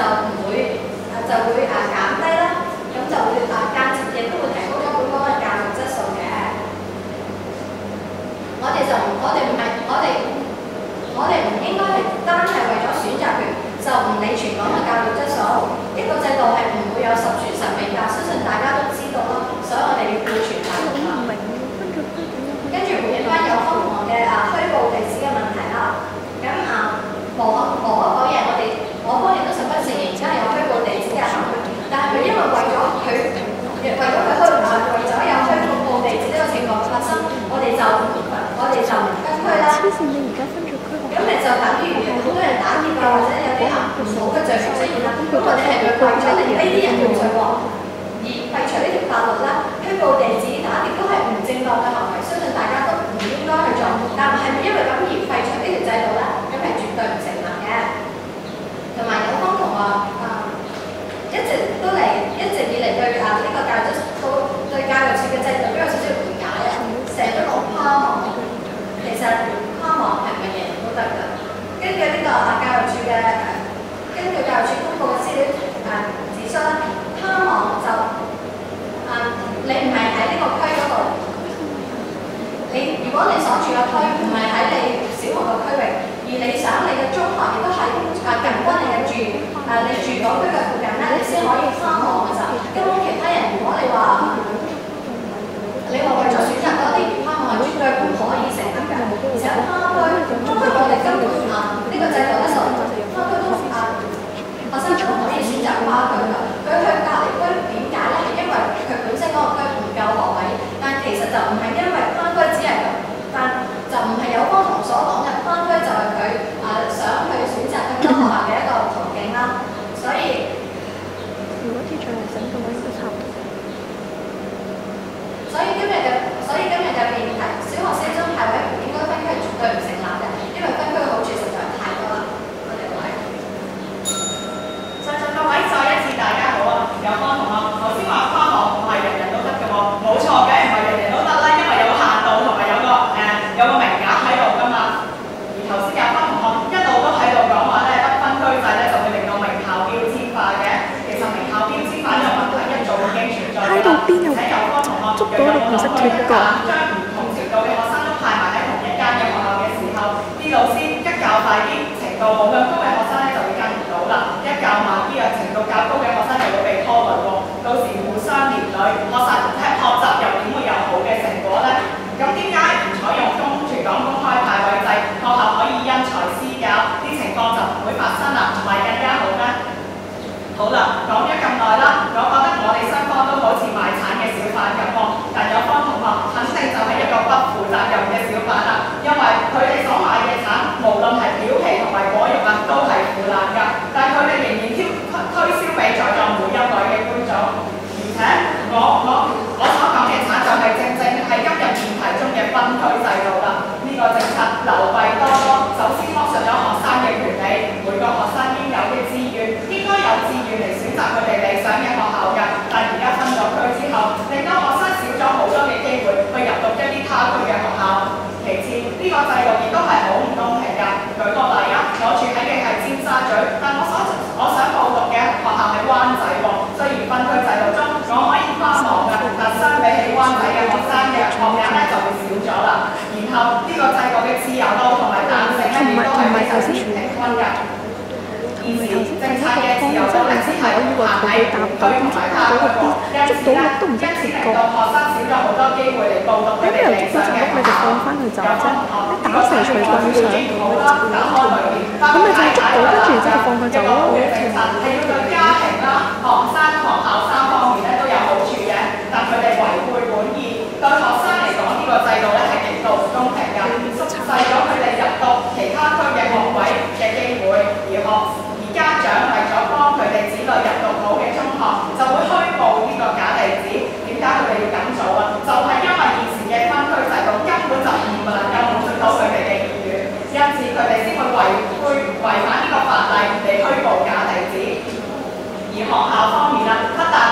就唔會減低啦，咁就會間接亦都會提高咗本港嘅教育質素嘅。我哋唔應該係單係為咗選擇權就唔理全港嘅教育質素，呢個制度係唔會有十全十美㗎，相信大家都知道啦，所以我哋要顧全大局啦。跟住回應翻有方同學嘅虛報地址嘅問題啦，咁無可否認，我方面都十分承認而家有虛報地址嘅行為，但係佢因為為咗佢虛報，為咗有虛報地址呢個情況發生，我哋就唔跟區啦。咁你就等於好多人打劫啊，或者有啲唔好嘅罪名出現啦。咁我哋係咪為咗令呢啲人冇罪喎，而廢除呢條法律咧？虛報地址打劫都係唔正當嘅行為，相信大家都唔應該去做。但係咪因為咁而廢除呢條制度咧？咁係絕對唔成立嘅。同埋有方同學一直以嚟對呢個教育處嘅制度都有少少誤解啊，成日都講跨網，其實跨網係咪人人都得㗎？根據呢個根據教育處公佈嘅資料指出咧，跨網就你唔係喺呢個區嗰度，如果你所住嘅區唔係喺你小學嘅區域，而你想你嘅中學亦都係近關你嘅你住嗰區嘅附近咧，你先可以跨網嘅時候，根本其他人如果你話為咗選擇多啲跨網係絕對唔可以成立嘅，而且跨區中區我哋根本呢個制度咧就跨區都學生都唔可以選擇跨區㗎，佢去隔離區點解咧？係因為佢本身嗰個區唔夠學位，但其實就唔係因為跨區只係咁，但就唔係有方同所講嘅跨區就係佢想去選擇更多學校嘅一個途徑啦，所以如果啲再嚟整嘅話，應該差唔多。所以今日嘅辯題，小學四中派位唔應該分區，絕對唔成立嘅，因為分區嘅好處實在太多啦。我哋各位，在座各位再一次大家好啊！有方同學頭先話跨網唔係人人都得嘅喎，冇錯嘅，唔係人人都得啦，因為有限度同埋有個名額喺度㗎嘛。而頭先有方同學一路都喺度講話咧，得分區制咧就會令到名校標籤化嘅。其實名校標籤化呢個問題一早已經存在㗎啦，而且有方同學又有冇同學去揀將唔同程度嘅學生都派埋喺同一間嘅學校嘅時候，啲老師一教快啲，程度冇咁高嘅學生咧就會跟唔到啦；一教慢啲程度較高嘅學生就會被拖累喎。到時互相連累，學習又點會有好嘅成果咧？咁點解唔採用全港公開派位制，學校可以因材施教，啲情況就唔會發生啦，唔係更加好咩？好啦，講咗咁耐啦，我覺得我哋雙方都好似賣橙嘅小販咁喎，但有方同學肯定就係一個不負責任嘅小販啦，因為佢哋所賣嘅橙，無論係表皮同埋果肉都係腐爛㗎，但佢哋仍然推銷俾在座每一位嘅觀眾，而且我所講嘅橙就係正係今日辯題中嘅分區制度啦。呢個政策流弊多多，首先剝削咗學生嘅權利，每個學生應有嘅資源應該有資源嚟選擇佢哋理想嘅學校㗎，但而家分咗區之後，令到學生少咗好多嘅機會去入讀一啲他區嘅學校。其次，呢個制度亦都係好唔公平㗎。舉個例啊，我住喺嘅係尖沙咀，但我想報讀嘅學校係灣仔喎。雖然分區制度中我可以跨網㗎，但相比起灣仔嘅學生嘅學額咧就會少咗啦。然後呢個制度嘅自由度同埋彈性咧，亦都係非常之唔平均㗎。現時政策嘅自由度咧，只係限喺本區同埋他區喎，因此令到學生少咗好多機會嚟報讀佢哋理想嘅學校。有方同學打成除棍上，咁你就捉到，跟住之後放佢走咯。政策係要對家庭啦、學生、學校三方面咧都有好處嘅，但佢哋違背本意，對學生嚟講呢個制度咧係極度唔公平㗎，縮細咗佢哋入讀其他區嘅學位嘅機會，而家長為咗幫佢哋子女入讀好嘅中學，就會虛報呢個假地址。點解佢哋要咁做啊？就係因為現時嘅分區制度根本就唔能夠滿足到佢哋嘅意願，因此佢哋先會違反呢個法例嚟虛報假地址。而學校方面啦，不但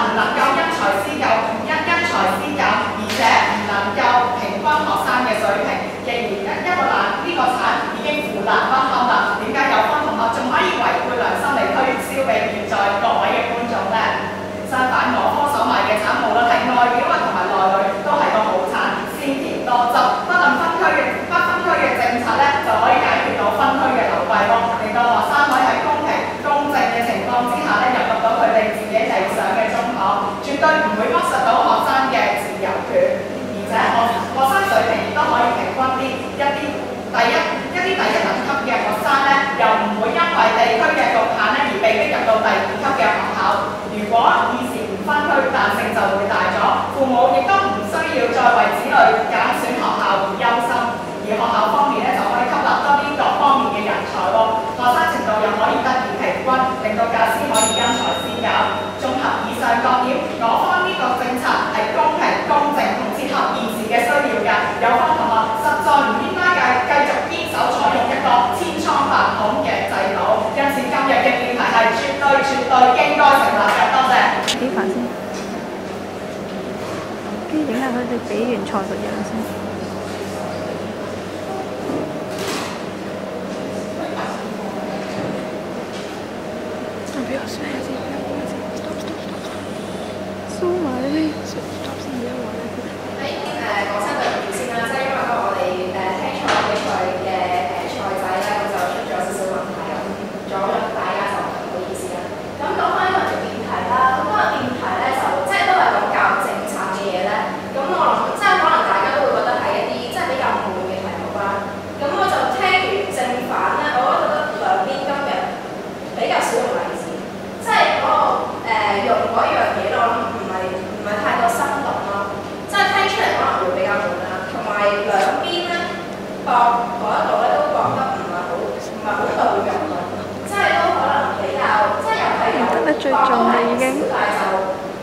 哋比完賽個樣先。不要輸先，輸埋啲，stop先，唔好話啦。講親對唔住先啦，即係因為我哋聽賽比賽嘅賽制咧，咁就出咗少少問題，咁阻咗大家就唔好意思啦。咁講翻呢個辯題啦，咁嗰個辯題咧就即係都係講教育政策嘅嘢咧。咁我諗即係可能大家都會覺得係一啲即係比較悶嘅題目啦。咁我就聽完正反咧，我覺得兩邊今日比較少用例子，即係嗰個用嗰樣嘢我諗唔係太過生動咯。即係聽出嚟可能會比較悶啦，同埋兩邊咧博嗰一度咧都講得唔係好到肉咯，即係都可能比較即係又係有博得少少，但係就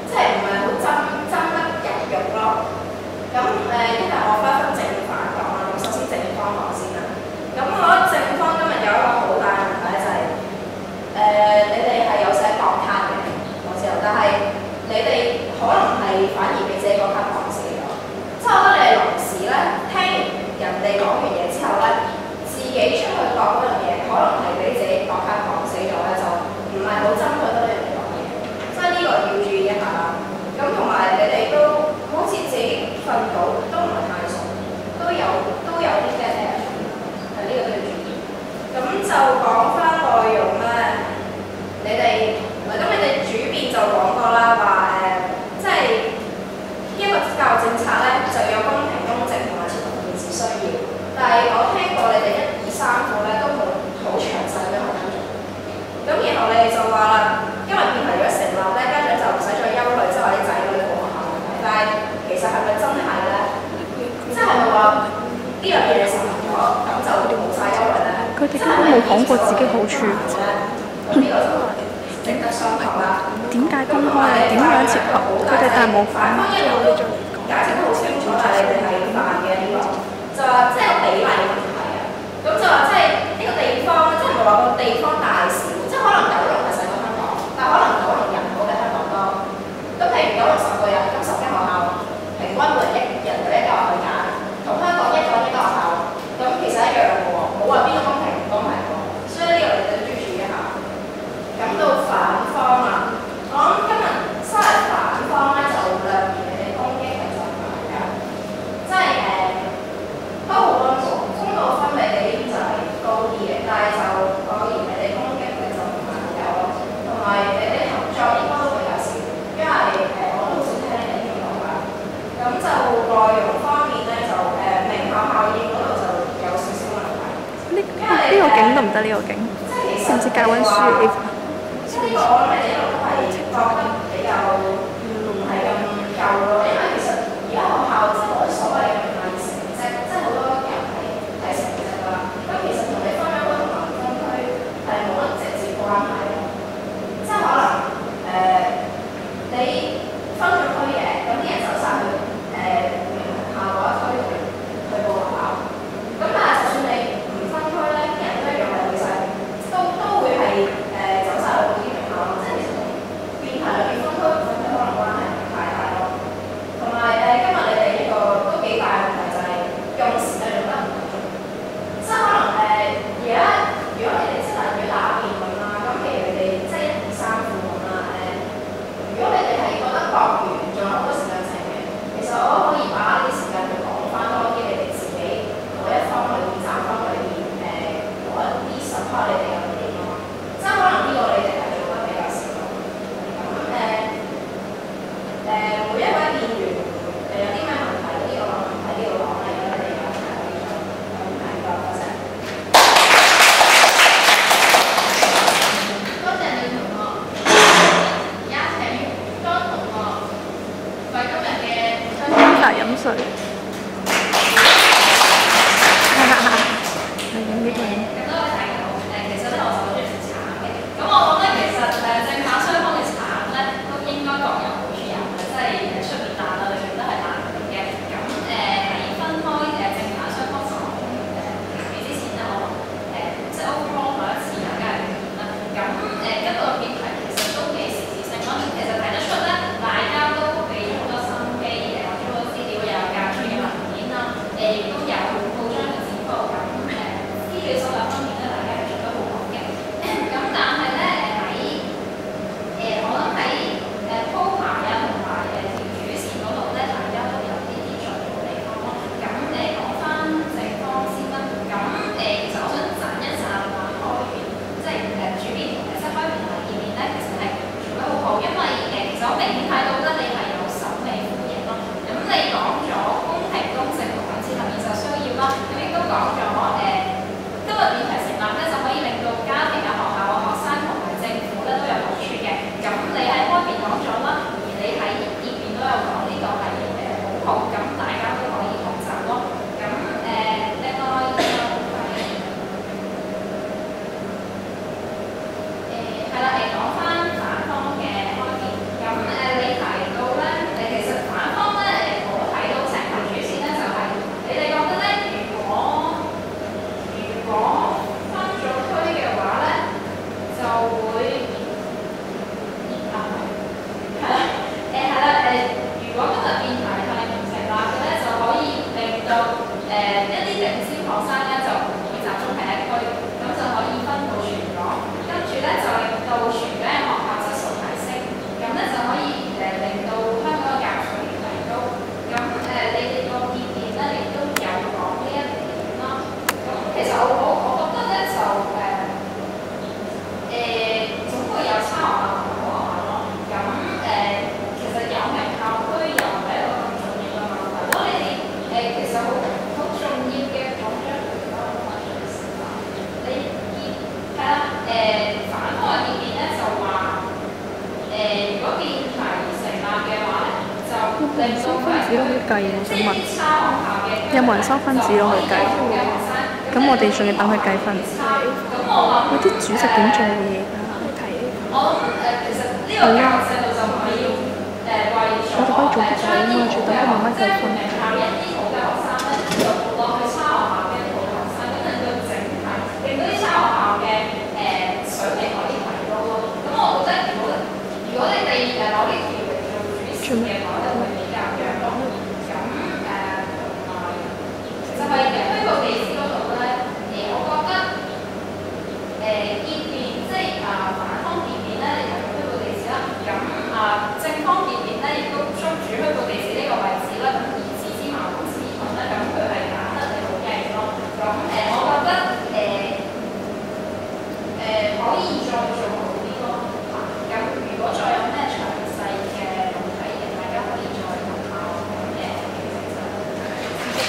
即係唔係好爭得入肉咯。咁因為我分正反講啦，咁首先正方講先啦。咁我覺得正方今日有一個好大嘅問題就係你哋係有寫國卡嘅，我知道，但係你哋可能係反而俾自己國卡講死咗。即係我覺得你哋臨時咧，聽完人哋講完嘢之後咧，自己出去講嗰樣嘢，可能係俾自己國卡講死咗咧，就唔係好針對到你哋講嘢。即係呢個要注意一下啦。咁同埋你哋都好似自己瞓到都唔係太熟，都有啲嘅係呢個都要注意。咁就講翻內容咧，你哋主辯就講過啦，話即係一個教育政策咧就有公平公正同埋切合現實需要。但係我聽過你哋1、2、3個咧都冇好詳細咁去跟進。咁然後你哋就話啦，因為辯題如果成立咧，家長就唔使再憂慮，即係話啲仔女過學校問題。但係其實係咪真係咧？即係咪話呢樣嘢你實行咗，咁就冇晒憂慮咧？佢哋根本冇講過自己好處。咁呢個就值得商榷啦。點解公開啊？點樣切合？佢哋但係冇講。解釋得好清楚，但係你哋係犯嘅呢個，就話即係個比例問題啊。咁就話即係呢個地方，即係唔係話個地方大小，即係可能九龍係細過香港，但係可能九龍人口比香港多。咁譬如九龍10個人，咁10間學校，平均每人有一間學校去揀，同香港一個學校，咁其實一樣嘅喎，冇話邊個公平唔公平喎。所以呢個你哋都要注意一下。咁到反方啦，我諗今日收嚟反方咧就兩面你哋攻擊係盡埋㗎，即係都好溫和，公道分你哋呢邊就係高啲嘅，但係就我嫌你哋攻擊佢就唔係好有咯，同埋你哋合作應該都比較少，因為我都好少聽你哋呢種講法。咁就內容方面咧就名校效應嗰度就有少少問題。呢個景得唔得？呢個景知唔知教溫書？呢個我諗你哋一路都係覺得比較唔係咁夠咯，因為其實而家學校即係我哋所謂嘅係成績，即係好多人係睇成績啦。咁其實同你分區同埋唔分區係冇乜直接關係咯。即係可能你分咗區嘅，咁啲人走晒去名校嗰一區去報學校。咁但係就算你唔分區咧，啲人都一樣係去晒，都會係走晒去報啲名校咯。即係計？我想問，有冇人收分紙攞去計？咁我哋仲要等佢計分。嗰啲主席點做嘢㗎？睇。係啦。我哋可以做啲仔啊嘛，仲等佢慢慢計分。如果你哋攞呢條嚟做主線嘅話，就會比較弱咯。咁同埋就係虛報地址嗰度咧，我覺得見面即係反方見面咧，你就用虛報地址啦。咁正方見面咧，亦都將主虛報地址呢個位置啦。咁而字之矛同字盾咧，咁佢係揀得你好勁咯。咁我覺得可以再做好啲咯。咁如果再有咩詳細嘅問題嘅，大家可以再問下我嘅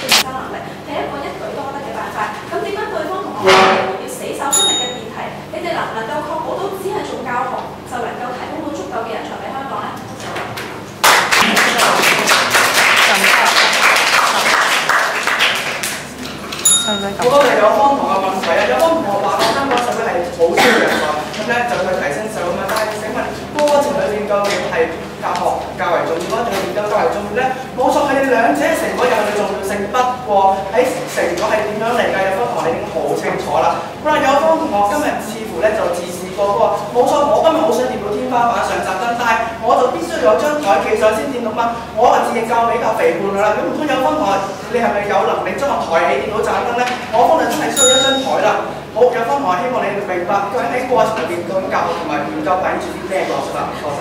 生能力係一個一舉多得嘅辦法。咁點解對方同學要死守今日嘅辯題？你哋能唔能夠確保到只係做教學就能夠提供到足夠嘅人才俾香港咧？好多謝有方同學問題啊！有方同學話香港社會係好需要人才，咁咧就去提升社會嘛。但係請問過程裏面究竟係教學較為重要，定係研究較為重要咧？冇錯，係兩者成果有佢嘅重要性。不過喺成果係點樣嚟㗎？有方同學你已經好清楚啦。好啦，有方同學今日似乎咧就自視過嗰個，冇錯，我今日好想掂到天花板上雜燈，但係我就必須有張台企上先掂到嘛。我自認較比較肥胖㗎啦，咁唔通有方同學你係咪有能力將個台起掂到盞燈咧？我方就真係需要一張台啦。好，有方同學希望你明白，究竟喺過程裏邊究竟教學同埋研究擺住啲咩角色啦？多謝。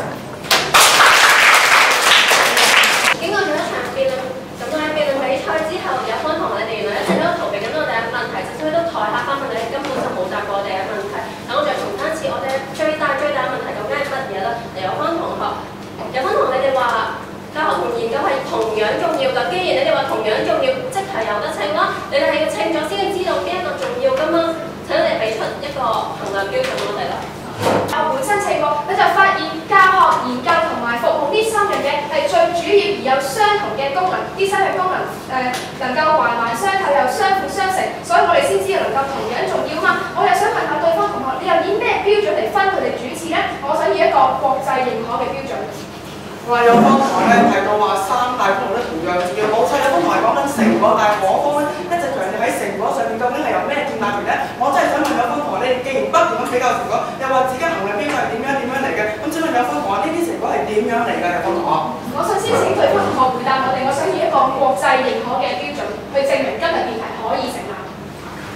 經過咗一場辯論，咁喺辯論比賽之後，有方同學你哋原來一直都逃避緊我哋嘅問題，就算去到台下發問，你哋根本就冇答過我哋嘅問題。咁我就重申一次，我哋最大問題究竟係乜嘢啦？有方同學你哋話教學同研究係同樣重要㗎。既然你哋話同樣重要，即係有得稱啦。你哋係要稱咗先知道邊一個重要㗎嘛？請你哋俾出一個衡量標準我哋啦。我本身稱過，你就發現教學、研究同埋服務呢三樣嘢係最主要而有相同嘅功能，呢三樣功能能夠環環相扣又相輔相成，所以我哋先知能夠同樣重要嘛。我又想問下對方同學，你又以咩標準嚟分佢哋主次呢？我想以一個國際認可嘅標準。哇！有方同學咧提到話三大功能都同樣重要，冇錯。有方同學講緊成果，但係我方咧一直強調喺成果上面究竟係由咩建立嚟咧？我真係想問有方同學，你哋既然不斷咁比較成果，又話自己衡量標準係點樣嚟嘅，咁請問有方同學呢啲成果係點樣嚟㗎？有方同學，我想先請對方同學回答我哋，我想以一個國際認可嘅標準去證明今日辯題可以成立。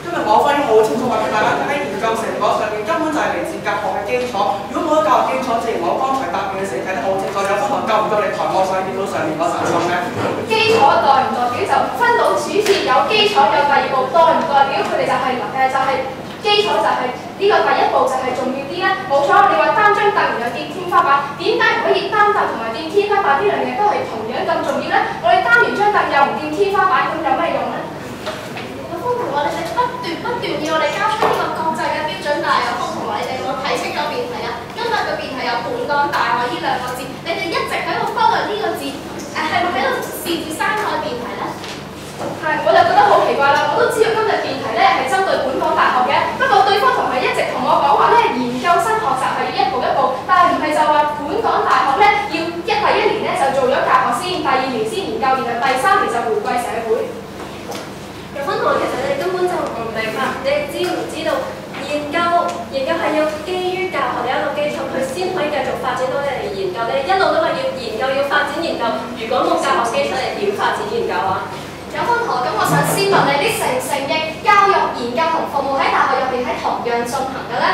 因為我方已經好清楚話俾大家聽，喺研究成果上面根本就係嚟自教學嘅基礎。如果冇咗教學基礎，正如我剛才答辯嘅時候睇得好清楚，有方同學夠唔夠你台我上見到上面嗰層心咧？基礎代唔代表就分到主次有基礎有第二步，代唔代表佢哋就係基礎就係呢個第一步就係重要啲咧？冇錯，你話擔張凳然後墊天花板，點解唔可以擔凳同埋墊天花板呢兩樣都係同樣咁重要咧？我哋擔完張凳又唔墊天花板，咁有咩用咧？方同學，你哋不斷要我哋交出呢個國際嘅標準，但係有方同學你哋冇睇清楚辯題啊！今日嘅辯題有本港大學呢兩個字，你哋一直喺度忽略呢個字，係咪喺度視住山海辯題咧？係，我就覺得好奇怪啦！我都知道今日辯題咧係針對本港大學嘅，不過對方同學一直同我講話咧，研究生學習係要一步一步，但係唔係就話本港大學咧要第一年咧就做咗教學先，第二年先研究，然後第三年就回歸社會。有方同學其實你哋根本就唔明白，你哋知唔知道研究係要基於教學嘅一個基礎，佢先可以繼續發展到你哋研究咧。一路都話要研究，要發展研究。如果冇教學基礎，你點發展研究啊？有方同學，咁我想先問你承唔承認教育、研究同服務喺大學入邊係同樣進行嘅咧？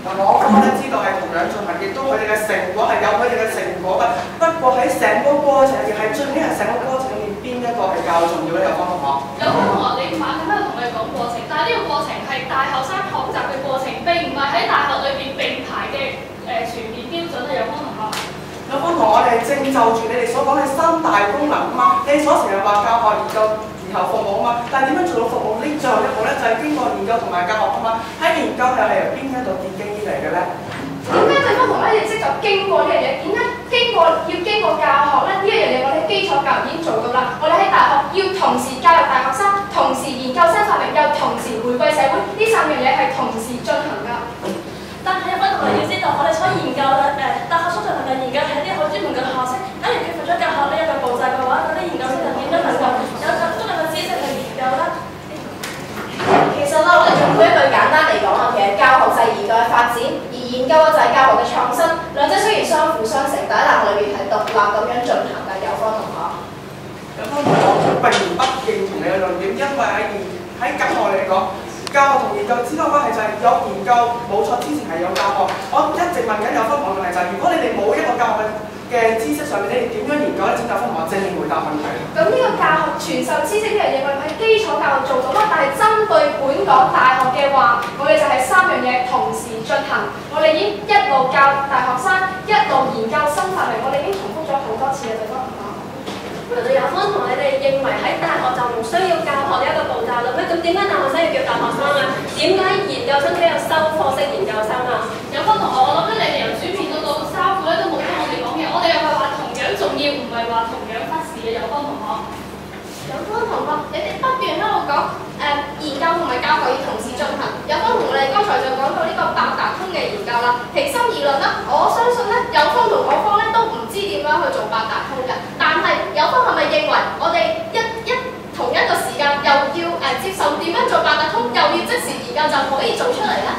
嗱，我方咧知道係同樣進行，亦都佢哋嘅成果係有佢哋嘅成果嘅。不過喺成個過程入邊，係最緊係成個過程入面邊一個係較重要咧？有方同學。有方同學，你唔猛咁喺度同你講過程，但係呢個過程係大學生學習嘅過程，並唔係喺大學裏邊並排嘅全面標準啊！有方同學。有方同學，我哋正就住你哋所講嘅三大功能啊嘛，你所成日話教學研究然後服務啊嘛，但係點樣做到服務呢？最後一步咧就係經過研究同埋教學啊嘛，喺研究又係由邊一度建基嚟嘅咧？點解對方同學你即就經過呢樣嘢。點解要經過教學咧？呢一樣嘢我哋喺基礎教育已經做到啦。我哋喺大學要同時教育大學生，同時研究新發明，又同時回歸社會，呢三樣嘢係同時進行㗎。但係我哋要知道，我哋所研究大學所進行嘅研究係一啲好專門嘅學識。假如缺乏咗教學呢一個步驟嘅話，嗰啲研究生就點樣能夠有足夠嘅知識去研究咧？其實啦，我哋總括一句簡單嚟講啊，其實教學就係研究嘅發展，而研究嘅就係教學嘅創新。兩者雖然相輔相成，但喺大學裏邊係獨立咁樣進行嘅。有方同學，有方同學並不認同你嘅論點，因為喺教學嚟講，教學同研究之間嘅關係就係有研究冇錯，之前係有教學。我一直問緊有方同學嘅問題就係，如果你哋冇一個教學嘅知識上面，你哋點樣研究咧？請有方同學正面回答問題。咁呢個教學傳授知識呢樣嘢，我哋喺基礎教育做到啦。但係針對本港大學嘅話，我哋就係三樣嘢同時進行。我哋已經一路教大學生，一路研究新發明，我哋已經重複咗好多次嘅地方。有方同你哋認為喺大學就唔需要教學呢一個步驟啦咩？咁點解大學生要叫大學生啊？點解研究生都有收課式研究生啊？有方同學，我諗咧你哋由主片到三副咧都冇聽我哋講嘢，我哋又係話同樣重要，唔係話同樣忽視嘅。有方同學。有方同學，你哋不斷喺度講研究同埋教學要同時進行。有方同我哋剛才就講到呢個八達通嘅研究啦。平心而論啦，我相信咧有方同我方咧都唔知點樣去做八達通嘅。但係有方係咪認為我哋同一個時間又要接受點樣做八達通，又要即時研究就可以做出嚟咧？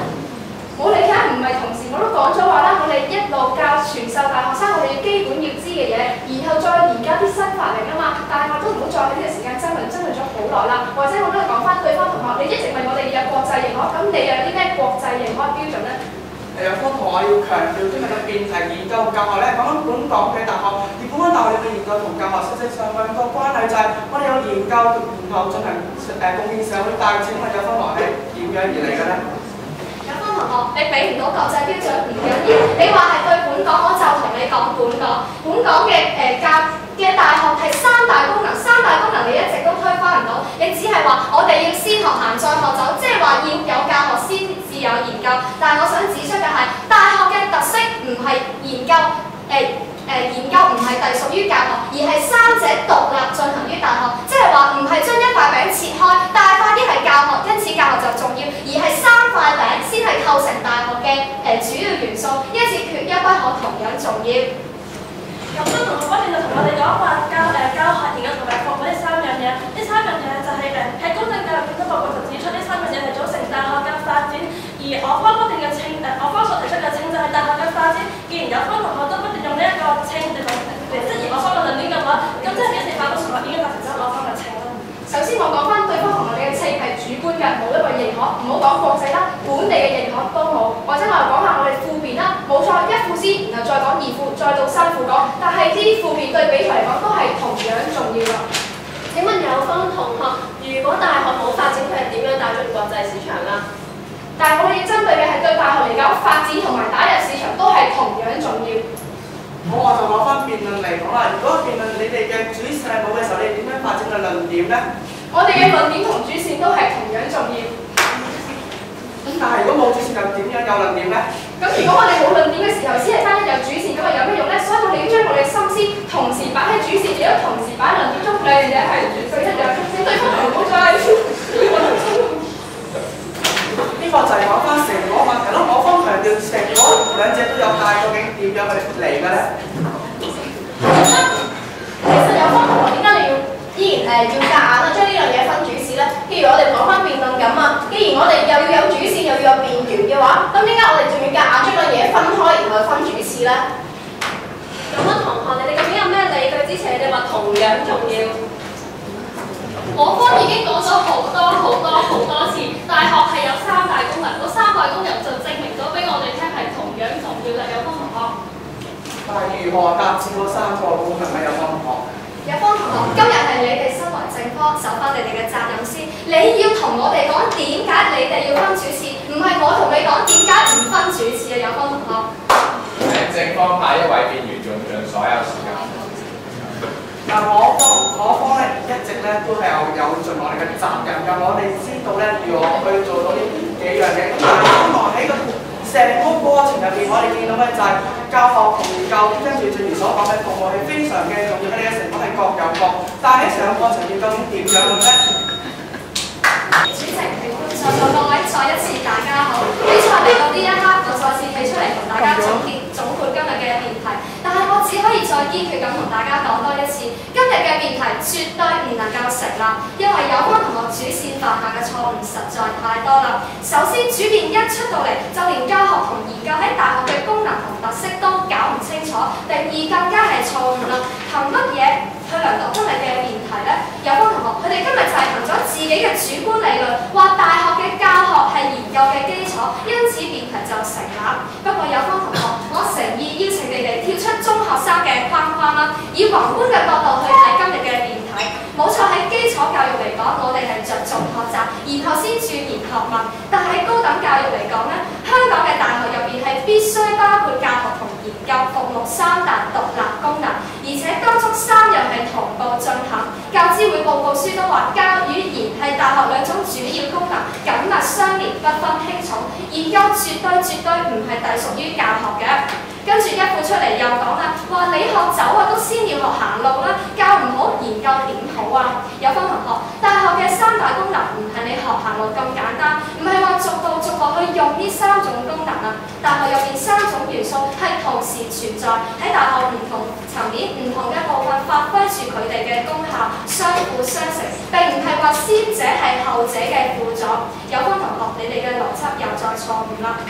我哋梗係唔係同時，我都講咗話啦，我哋一路教傳授大學生我哋基本要知嘅嘢，然後再研究啲新發明啊嘛。但係我都唔好再喺呢個時間爭論咗好耐啦。或者我都係講翻對方同學，你一直問我哋要有國際認可，咁你又有啲咩國際認可標準咧？有方同學要強調今日嘅辯題研究同教學咧，講緊本港嘅大學，而本港大學裏嘅研究同教學息息相關個關係就係我哋有研究，然後進行貢獻社會。但係請問有方同學係點樣而嚟嘅咧？有方同學，你俾唔到國際標準唔緊要，你話係對本港，我就同你講本港嘅大學係三大功能，三大功能你一直都推翻唔到，你只係話我哋要先學行再學走，即係話要有教學先至有研究。但係我想指出嘅係，大學嘅特色唔係研究研究唔係隸屬於教學，而係三者獨立進行於大學，即係話唔係將一塊餅切開，大塊啲係教學，因此教學就重要，而係三塊餅先係構成大學嘅主要元素，因此缺一不可，同樣重要。咁都同學嗰陣就同我哋講話教學、研究同埋服務呢三樣嘢，呢三樣嘢就係喺公正教育檢討報告就指出呢三樣嘢係組成大學嘅發展，而我方不斷嘅我方所提出嘅稱就係大學嘅發展。既然有方同學都不斷用呢一個稱嚟質疑我方嘅論點嘅話，咁即係表示法律同學已經達成咗我方嘅稱啦。首先我講翻對方同學你嘅稱係主觀嘅，冇一個認可，唔好講國際啦，本地嘅認可都冇。或者我哋講下我哋副辯啦，冇錯，一副先，然後再講二副，再到三副講。但係呢啲副辯對比嚟講都係同樣重要㗎。請問有方同學，如果大學冇發展，佢係點樣打進國際市場啦？但係我哋要針對嘅係對大學嚟講，發展同埋打入市場都係同樣重要。好，我就攞翻辯論嚟講啦。如果辯論你哋嘅主線係冇嘅時候，你哋點樣發展嘅論點咧？我哋嘅論點同主線都係同樣重要。但係如果冇主線，又點樣有論點咧？咁如果我哋冇論點嘅時候，只係單一有主線，咁係有咩用咧？所以我哋要將我哋嘅心思同時擺喺主線，亦都同時擺喺論點中，兩樣嘢係對一樣。請對方唔好再呢個就係講翻成果問題咯。我方強調成果兩者都有，但係究竟點樣去嚟嘅咧？其實有方同學點解你依然要夾硬將呢樣嘢分主次咧？譬如我哋講翻辯論咁啊，既然我哋又要有主線又要有辯權嘅話，咁點解我哋仲要夾硬將個嘢分開，然後分主次咧？咁啊，同學，你哋究竟有咩理據支持你哋話同樣重要？我方已經講咗好多次，大學係有三大功能，嗰三大功能就證明咗俾我哋聽係同樣重要嘅。有方同學。但係如何達至嗰三個功能咧？有方同學。有方同學，今日係你哋身為正科，守翻你哋嘅責任先。你要同我哋講點解你哋要分主次，唔係我同你講點解唔分主次啊！有方同學。正方派一位辯員用盡所有時間。但我方咧一直咧都係有盡我哋嘅責任㗎。我哋知道咧如何去做到呢幾樣嘢。咁但係希望喺個時成個過程入邊，我哋見到嘅就係教學同研究，跟住正如所講嘅服務係非常嘅重要，佢哋嘅成果係各有各。但係喺成個過程入邊究竟點樣嘅咧？主席、評判在座各位，再一次大家好。比賽嚟到呢一刻，我再次企出嚟同大家總括今日嘅辯題。但係我只可以再堅決咁同大家講多一次，今日嘅辯題絕對唔能夠成立，因為有關同學主線犯下嘅錯誤實在太多啦。首先，主辯一出到嚟，就連教學同研究喺大學嘅功能同特色都搞唔清楚，定義更加係錯誤啦。憑乜嘢去量度今日嘅辯題呢？有關同學，佢哋今日就係憑咗自己嘅主觀理論，話大學嘅教學係研究嘅基礎，因此辯題就成立。不過有關同學，我誠意邀請你哋跳出中學生嘅框框啦，以宏觀嘅角度去睇今日嘅辯題。冇錯，喺基礎教育嚟講，我哋係着重學習，然後先鑽研學問。但係高等教育嚟講呢，香港嘅大學入邊係必須包括教學同研究服務三大獨立功能，而且當中三樣係同步進行。教資會報告書都話，教與研係大學兩種主要功能，緊密相連，不分輕重。研究絕對唔係隸屬於教學嘅。跟住一副出嚟又講啦，話你學走啊都先要學行路啦，教唔好研究點好啊？有分同學，大學嘅三大功能唔係你學行路咁簡單，唔係話逐步去用呢三種功能啊。大學入邊三種元素係同時存在，喺大學唔同層面、唔同嘅部分發揮住佢哋嘅功效，相輔相成，並唔係話先者係後者嘅輔助。有分同學，你哋嘅邏輯又再錯誤啦。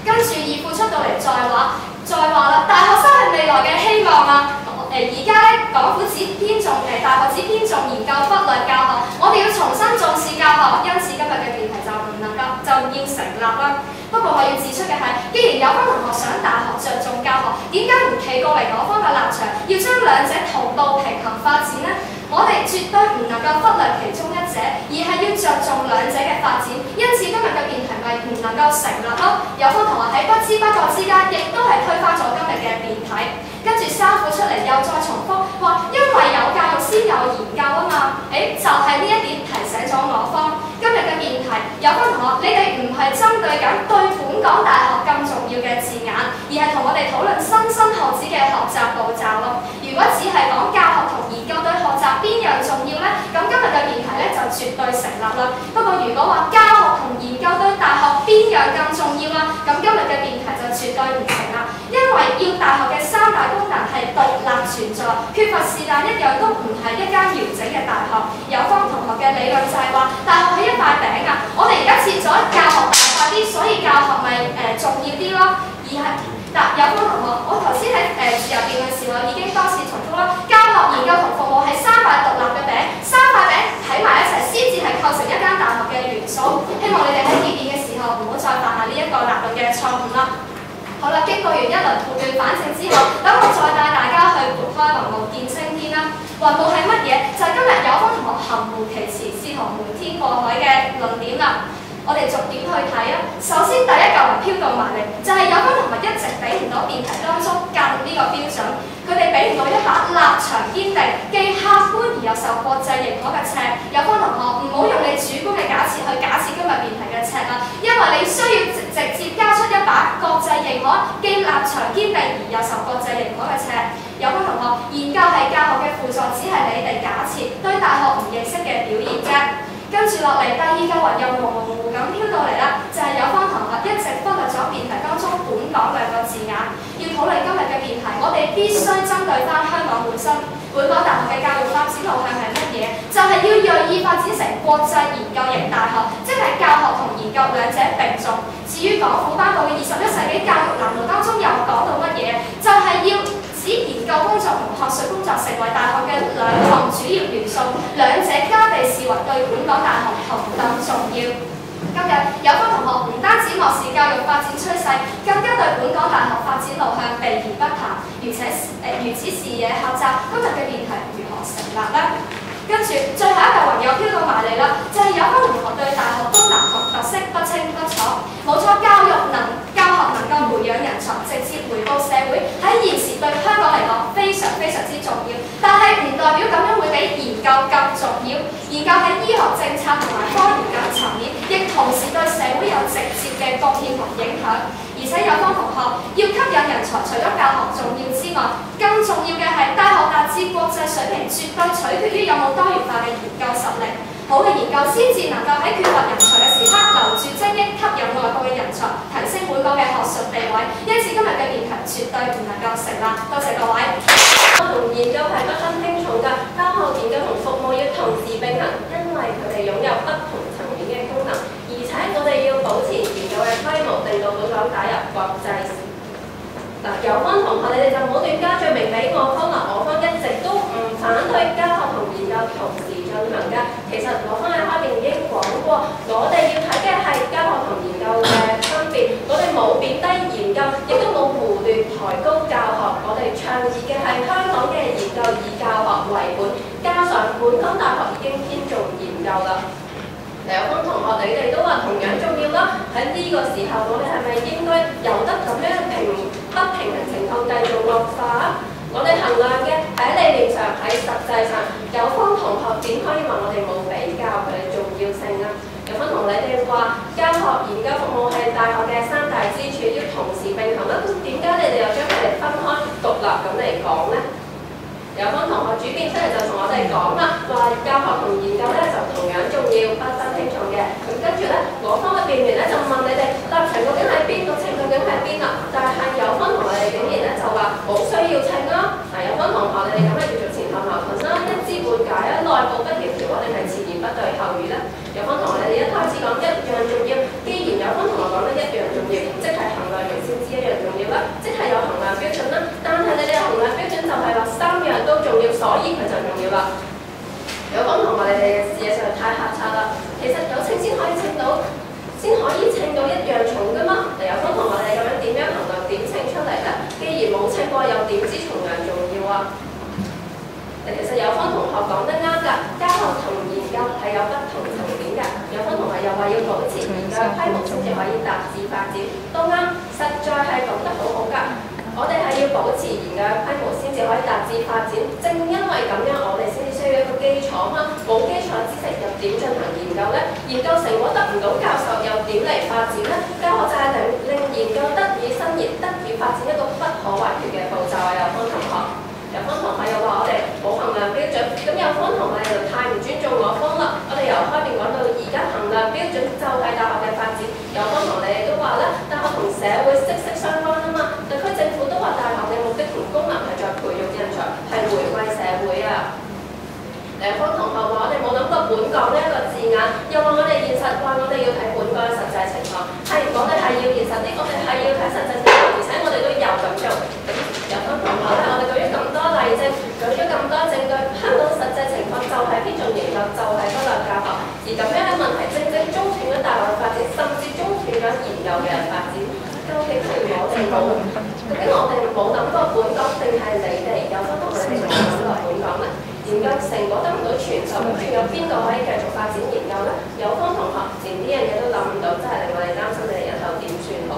跟住二副出到嚟再話啦，大學生係未來嘅希望啊！而家咧，港府只偏重大學只偏重研究，忽略教學。我哋要重新重視教學，因此今日嘅辯題就要成立啦。不過我要指出嘅係，既然有班同學想大學着重教學，點解唔企過嚟嗰方嘅立場，要將兩者同步平衡發展呢？我哋絕對唔能夠忽略其中一者，而係要着重兩者嘅發展。因此今日嘅辯題咪唔能夠成立咯。有班同學喺不知不覺之間，亦都係推翻咗今日嘅辯題。跟住三副出嚟又再重複話，因為有教育先有研究啊嘛。就係呢一點提醒咗我方。今日嘅辯題，有班同學，你哋唔係針對緊對本港大學咁重要嘅字眼，而係同我哋討論新生學子嘅學習步驟咯。如果只係講教學同研究對學習邊樣重要呢？咁今日嘅辯題咧就絕對成立啦。不過如果話教學同研究對大學邊樣更重要啦，咁今日嘅辯題就絕對唔成立，因為要大學嘅三大功能係獨立存在，缺乏是但一樣都唔係一間完整嘅大學。有方同學嘅理論就係話，大學係一塊餅啊，我哋而家切咗教學大塊啲，所以教學咪重要啲咯。而係有方同學，我頭先喺自由辯論時候已經多次重複啦，教學研究同服務係三塊獨立嘅餅，三塊餅睇埋一齊先至係構成一間大學嘅元素。希望你哋喺辯辯嘅時候唔好再犯下呢一個立論嘅錯誤啦。好啦，經過完一輪撥亂反正之後，等我再帶大家去撥開雲霧見青天啦。雲霧係乜嘢？就係今日有方同學含糊其辭、試圖瞞天過海嘅論點啦。我哋逐點去睇啊。首先第一嚿雲飄到埋嚟，就係有方同學一直俾唔到辯題當中近呢個標準，佢哋俾唔到一把立場堅定、既客觀而又受國際認可嘅尺。有方同學唔好用你主觀嘅假設去假設今日辯題嘅尺啦，因為你需要直接交出一把國際認可、既立場堅定而又受國際認可嘅尺。有方同學，研究係教學嘅輔助，只係你哋假設對大學唔認識嘅表現啫。跟住落嚟，第二嚿雲又模模糊糊咁飄到嚟啦，就係有方同學一直忽略咗辯題當中本港兩個字眼。要討論今日嘅辯題，我哋必須針對翻香港本身。本港大學嘅教育發展路向係乜嘢？就係要鋭意發展成國際研究型大學，即係教學同研究兩者並重。至於港府頒布嘅21世紀教育藍圖當中又講到乜嘢？就係要使研究工作同學術工作成為大學嘅兩項主要元素，兩者皆被視為對本港大學同等重要。今日有方同學唔單止漠視教育發展趨勢，更加對本港大學發展路向避而不談，如此視野狹窄，今日嘅辯題如何成立呢？跟住最後一嚿雲又飄到埋嚟啦，就係有方同學對大學功能同特色不清不楚。冇錯，教學能夠培養人才，直接回報社會，喺現時對香港嚟講非常之重要。但係唔代表咁樣會比研究更重要。研究喺醫學政策同埋科研等層面，亦同時對社會有直接嘅貢貢獻同影響。而且有方同學要吸引人才，除咗教學重要之外，更重要嘅係大學達至國際水平，絕對取決於有冇多元化嘅研究實力。好嘅研究先至能夠喺缺乏人才嘅時刻留住精英，吸引外部嘅人才，提升本港嘅學術地位。因此今日嘅辯題絕對唔能夠成立。多謝各位。同研究係不分輕重㗎，教學研究同服務要同時並行，因為佢哋擁有不同層面嘅功能，而且我哋要保持研究嘅規模，令到本港打入國際。有方同學，你哋就唔好亂加罪名俾我方啦，我方一直都唔反對教學同研究同時進行㗎。其實我方喺開面已經講過，我哋要睇嘅係教學同研究嘅分別，我哋冇貶低研究，亦都冇胡亂抬高教學。我哋倡議嘅係香港嘅研究以教學為本，加上本港大學已經偏重研究啦。有方同學，你哋都話同樣重要啦。喺呢個時候，我哋係咪應該由得咁樣不平衡情況繼續惡化？我哋衡量嘅喺理念上，喺實際上，有方同學點可以話我哋冇比較佢哋重要性啊？有方同你哋話教學研究服務係大學嘅三大支柱，要同時並行啦。咁點解你哋又將佢哋分開獨立咁嚟講呢？有方同學主編出嚟就同我哋講啦，話教學同研究咧就同樣重要，不分輕重嘅。咁跟住咧，我方嘅辯員咧就問你哋立場究竟喺邊，個稱究竟喺邊啦？但係有方同學你哋竟然咧就話冇需要稱啦。有方同學你哋咁係叫做前後矛盾啦，一知半解啦，內部不協調，我哋係前言不對後語咧。有方同學你哋一開始講一樣重要，既然有方同學講得一樣重要，即係衡量完先知一樣重要啦，即係有衡量標準啦。但係你哋嘅衡量標準就係話三樣都重要，所以佢就重要啦。有方同學你哋嘅視野實在太狹窄啦。其實有稱先可以稱到一樣重㗎嘛。有方同學你咁樣點樣衡量點稱出嚟咧？既然冇稱過，又點知重量重要啊？其實有方同學講得啱㗎，教學同研究係有不同層面㗎。有方同學又話要保持研究規模先至可以達至發展，都啱，實在係講得好好㗎。我哋係要保持研究規模先至可以達至發展，正因為咁樣，我哋先至需要一個基礎嘛。冇基礎知識又點進行研究呢？研究成果得唔到教授又點嚟發展呢？教學就係令研究得以伸延、得以發展一個不可或缺嘅步驟啊！有方同學。有方同學又話我哋冇衡量標準，咁有方同學就太唔尊重我方啦。我哋由開面講到而家，衡量標準就係大學嘅發展。有方同學你哋都話啦，大學同社會息息相關啊嘛。特區政府都話大學嘅目的同功能係在培育人才，係回饋社會啊。有方同學話我哋冇諗過本港呢一個字眼，又話我哋現實，話我哋要睇本港嘅實際情況。係，我哋係要現實啲，我哋係要睇實際情況，而且我哋都有咁做。有方同學咧，我哋舉咗咁多例證，舉咗咁多證據，香港實際情況就係偏重研究，就係忽略教學，而咁樣嘅問題正正中斷咗大學嘅發展，甚至中斷咗研究嘅發展。究竟係我哋冇諗過本港，定係你哋有方同學你哋冇諗過本港咧？研究成果得唔到傳授，咁仲有邊個可以繼續發展研究咧？有方同學連呢樣嘢都諗唔到，真係令我哋擔心你哋日後點算好？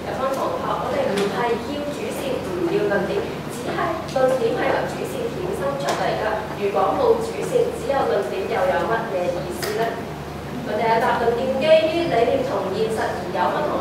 有方同學，我哋唔係要主線，唔要論點，只係論點係由主線衍生出嚟㗎。如果冇主線，只有論點，又有乜嘢意思咧？我哋嘅答論建基於理念同現實，而有方同學